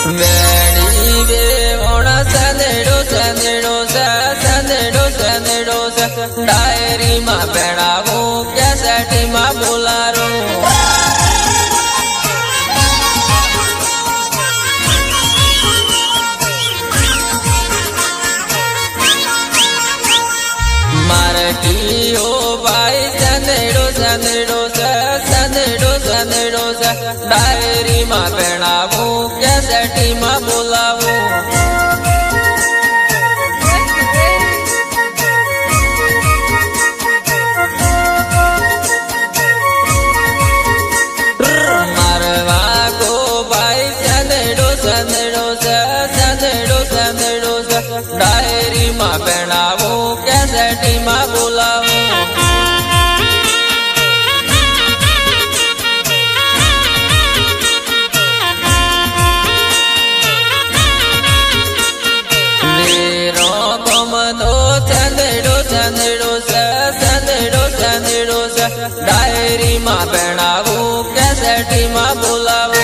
વેડી way ઓણા સંદેડો સંદેડો સંદેડો સંદેડો ડાયરીમાં ભેણાવું કેસેટીમાં બોલારું મારટીઓ ભાઈ સંદેડો સંદેડો સંદેડો સંદેડો ડાયરીમાં ભેણાવું કેસેટીમાં બોલાવું મારવા ગો ભાઈ સંદેડો સંદેડો સંદેડો સંદેડો ડાયરીમાં ભેણાવું કેસેટીમાં બોલાવું ડાયરીમાં ભેણાવું કેસેટીમાં બોલાવું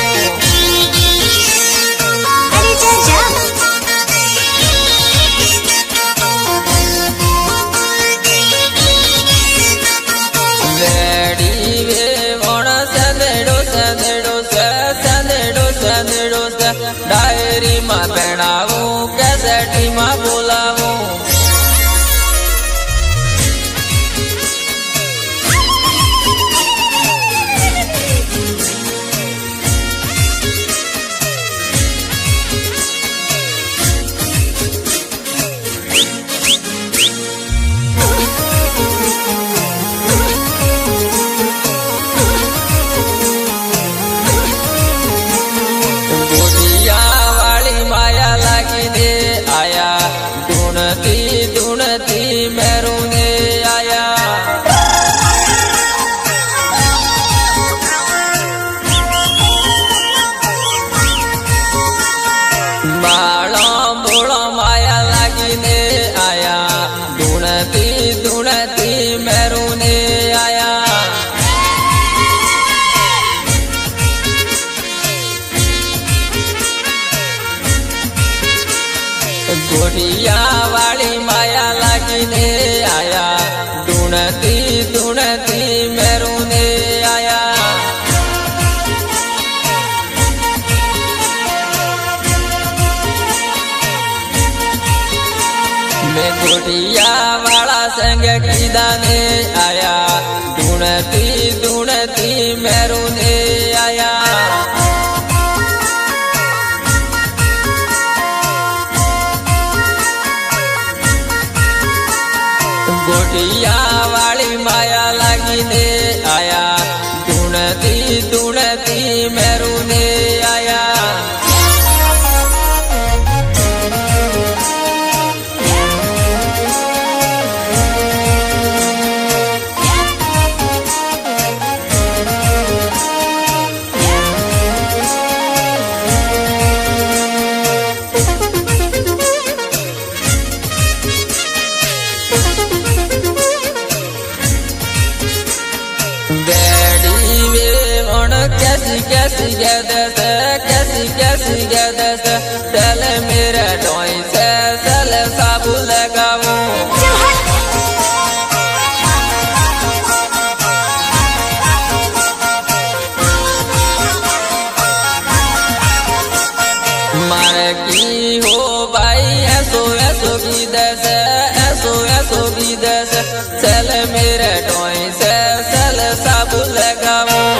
વેડી વે વણ સંદેડો સંદેડો સંદેડો સંદેડો ડાયરીમાં ભેણાવું કેસેટીમાં બોલાવું ધૂણતી મેરુને આયા બાળો બોળો માયા લાગીને આયા ધૂણતી ધૂણતી મેરુને આયા ગોઢિયા વાળી માયા લાગીને આયા ધૂણતી ધૂણતી મેરુને આયા મેં ગોઢિયા વાળા સંગ કીધાને આયા ધૂણતી ધૂણતી મેરુને આયા ગોટિયા વાળી માયા લાગીને આયા ધૂણતી ધૂણતી મેરુને આયા વેડી વે વણ कैसी गदस चल मेरा ढोई से चल साबु लगाऊं मारे की हो भाई ऐसो ऐसो की दस चल मेरे ढोई से चल साबु लगाऊं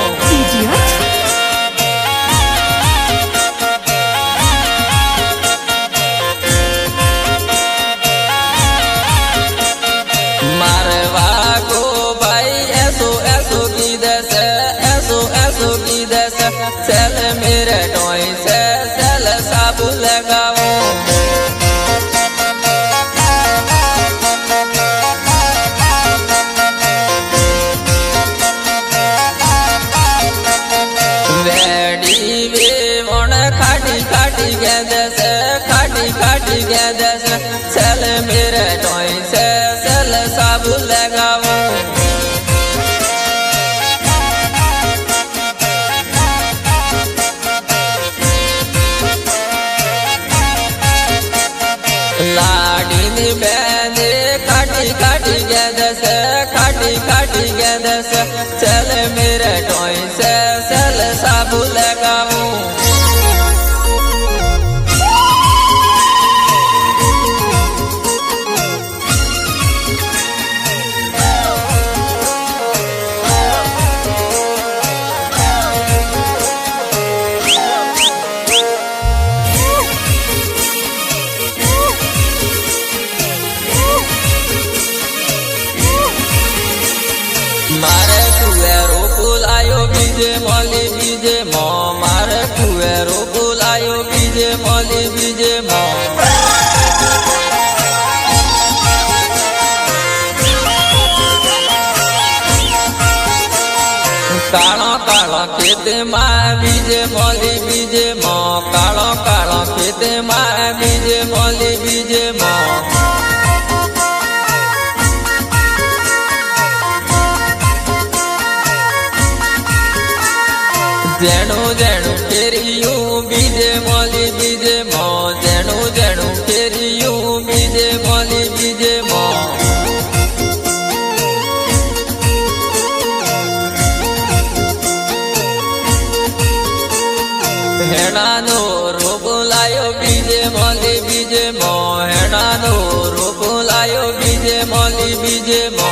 मारवा को भाई ऐसो ऐसो की दस चल मेरे ढोई से चल साबु लगाऊं खाटी गदस चल मेरे ढोई से चल साबु लगाऊं બીજે મોલી બીજે મો કાળો કાળો ખેતમાં બીજે મોલી બીજે મો કાળો કાળો ખેતમાં બીજે મોલી બીજે મો જેણું જેણું ફેરિયું બીજે મોલી બીજે મો જેણું જેણું ફેરિયું બીજે મોલી બીજે મો હેણાનો રોપ લાયો બીજે મોલી બીજે મો હેણાનો રોપ લાયો બીજે મોલી બીજે મો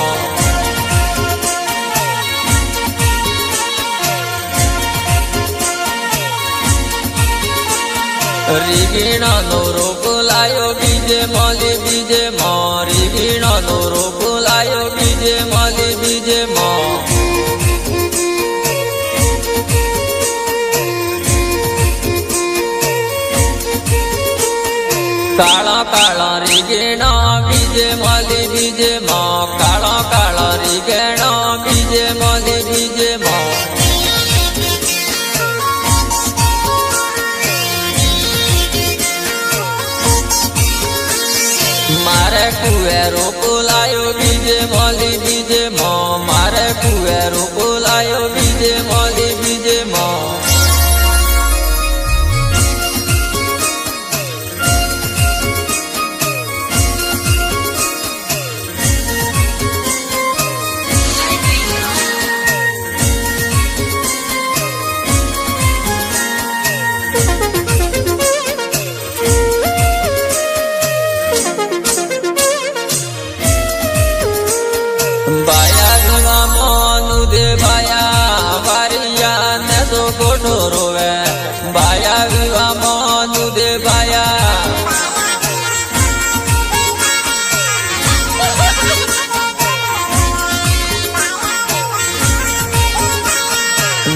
રીંગણાનો રોપ લાયો બીજે મોલી બીજે મો રીંગણાનો રોપ લાયો બીજે મોલી બીજે મો કાળા કાળા રીંગણા બીજે મોલી બીજે મો કાળા કાળા રીંગણા બીજે મોલી બીજે મો મારે કુવેરો બોલાયો બીજે મોલી બીજે મો મારે કુવેરો બોલાયો બીજે મોલી બીજે મો બાયા ગવા મોનું દે બાયા વારિયા ને તો ગોઠો રોવે બાયા ગવા મોનું દે બાયા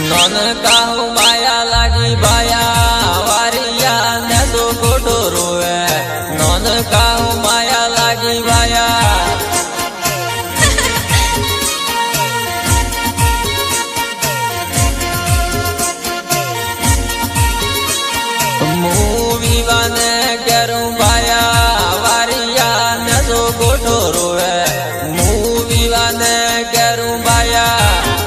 નોન કાહુ માયા લાગી બાયા વારિયા ને તો ગોઠો રોવે નોન કાહુ માયા લાગી બાયા વિવાને કરું બાયા વારિયા ને તો ગોઠો રોવે હું વિવાને કરું બાયા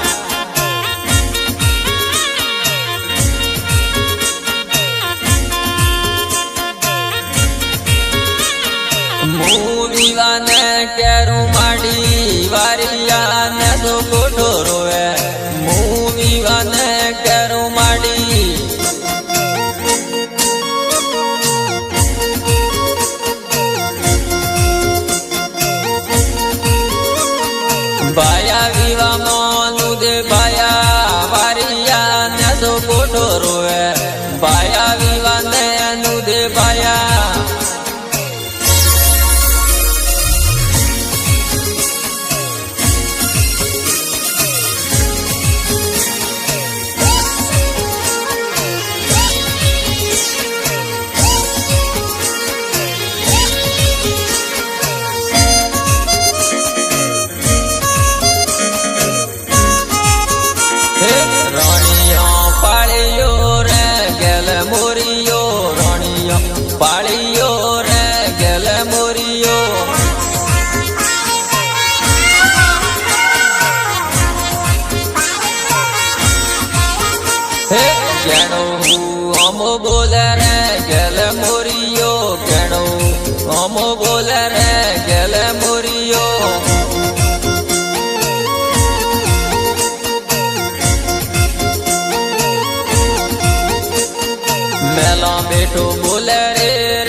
હું વિવાને કરું માડી વારિયા ને તો ગોઠો રોવે હું વિવાને કરું માડી બાયા વિવા મોનું દે બાયા વારિયા ને તો ગોઠો રોવે બાયા વિવા ને નું દે બાયા પાળીયો રે ગેલ મોરિયો હે ગેણો અમો બોલે રે ગેલ મોરિયો ગેણો અમો બોલે રે ગેલ મોરિયો મેલા બેઠો બોલે રે